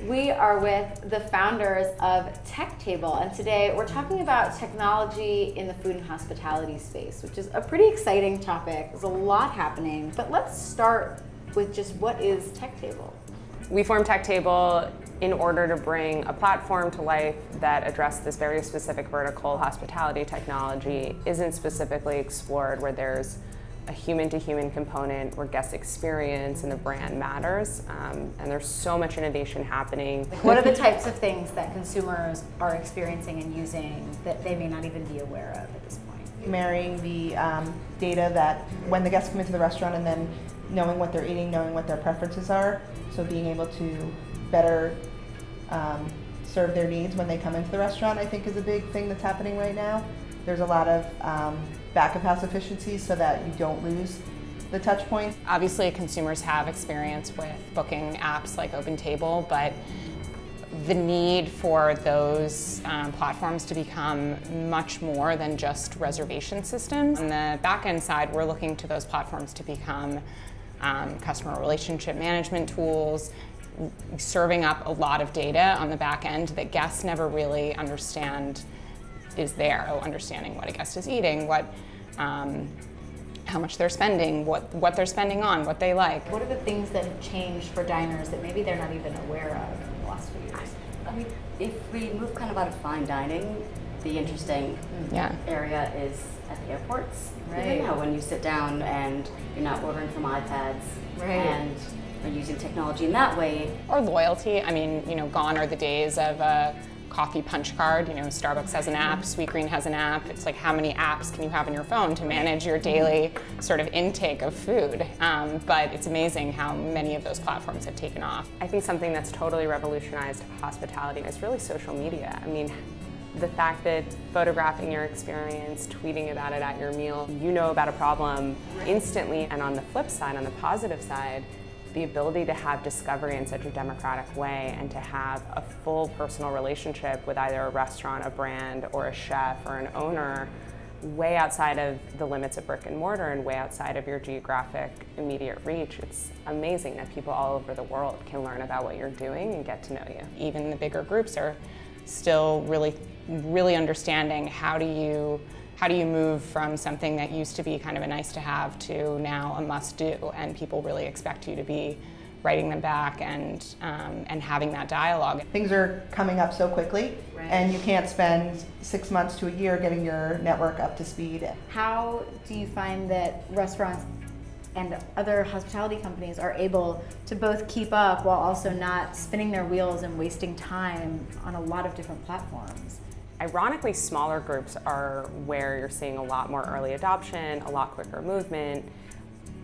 We are with the founders of TechTable, and today we're talking about technology in the food and hospitality space, which is a pretty exciting topic. There's a lot happening, but let's start with just what is TechTable? We formed TechTable in order to bring a platform to life that addressed this very specific vertical. Hospitality technology isn't specifically explored where there's a human-to-human component where guest experience and the brand matters, and there's so much innovation happening. What are the types of things that consumers are experiencing and using that they may not even be aware of at this point? Marrying the data that when the guests come into the restaurant and then knowing what they're eating, knowing what their preferences are, so being able to better serve their needs when they come into the restaurant, I think is a big thing that's happening right now. There's a lot of back-of-house efficiencies so that you don't lose the touch points. Obviously, consumers have experience with booking apps like OpenTable, but the need for those platforms to become much more than just reservation systems. On the back-end side, we're looking to those platforms to become customer relationship management tools, serving up a lot of data on the back end that guests never really understand is there. Understanding what a guest is eating, how much they're spending, what they're spending on, what they like. What are the things that have changed for diners that maybe they're not even aware of in the last few years? I mean, if we move kind of out of fine dining, the interesting area is at the airports. Right. You know, when you sit down and you're not ordering from iPads and are using technology in that way. Or loyalty. I mean, you know, gone are the days of a coffee punch card. You know, Starbucks has an app, Sweetgreen has an app. It's like, how many apps can you have on your phone to manage your daily sort of intake of food? But it's amazing how many of those platforms have taken off. I think something that's totally revolutionized hospitality is really social media. I mean, the fact that photographing your experience, tweeting about it at your meal, you know about a problem instantly. And on the flip side, on the positive side, the ability to have discovery in such a democratic way and to have a full personal relationship with either a restaurant, a brand, or a chef, or an owner, way outside of the limits of brick and mortar and way outside of your geographic immediate reach. It's amazing that people all over the world can learn about what you're doing and get to know you. Even the bigger groups are still really understanding how do you move from something that used to be kind of a nice to have to now a must do, and people really expect you to be writing them back and having that dialogue. Things are coming up so quickly, and you can't spend 6 months to a year getting your network up to speed. How do you find that restaurants and other hospitality companies are able to both keep up while also not spinning their wheels and wasting time on a lot of different platforms? Ironically, smaller groups are where you're seeing a lot more early adoption, a lot quicker movement.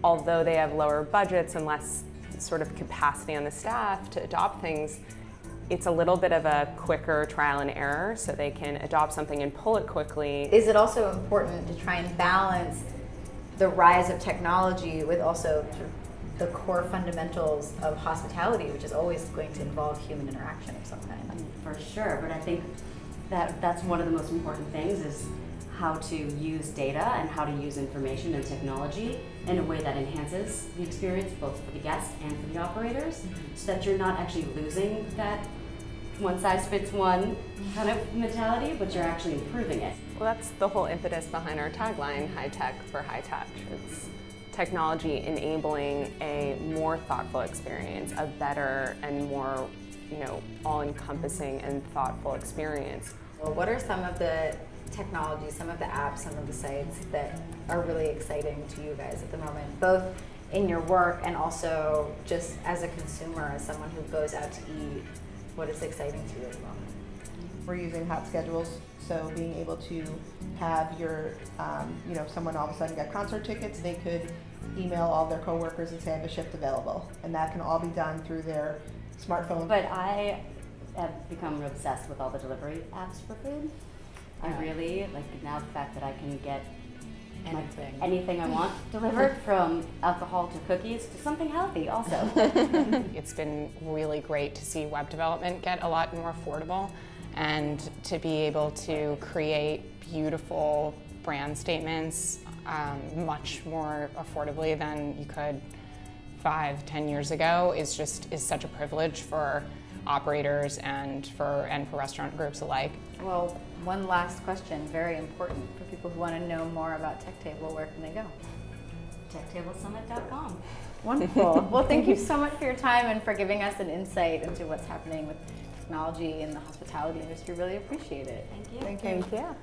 Although they have lower budgets and less sort of capacity on the staff to adopt things, it's a little bit of a quicker trial and error, so they can adopt something and pull it quickly. Is it also important to try and balance the rise of technology with also the core fundamentals of hospitality, which is always going to involve human interaction of some kind? I mean, for sure, but I think that's one of the most important things is how to use data and how to use information and technology in a way that enhances the experience both for the guests and for the operators, so that you're not actually losing that one-size-fits-one kind of mentality, but you're actually improving it. Well, that's the whole impetus behind our tagline, high tech for high touch. It's technology enabling a more thoughtful experience, a better and more, you know, all-encompassing and thoughtful experience. Well, what are some of the technologies, some of the apps, some of the sites that are really exciting to you guys at the moment, both in your work and also just as a consumer, as someone who goes out to eat? What is exciting to you at the moment? We're using hot schedules, so being able to have your, you know, if someone all of a sudden got concert tickets, they could email all their coworkers and say I have a shift available, and that can all be done through their smartphone. But I have become obsessed with all the delivery apps for food. I really like now the fact that I can get anything I want delivered, from alcohol to cookies to something healthy also. It's been really great to see web development get a lot more affordable and to be able to create beautiful brand statements much more affordably than you could 5-10 years ago is such a privilege for operators and for restaurant groups alike. Well, one last question, very important for people who want to know more about TechTable. Where can they go? TechTableSummit.com. Wonderful. Well, thank you so much for your time and for giving us an insight into what's happening with technology in the hospitality industry. Really appreciate it. Thank you. Thank you. Thank you.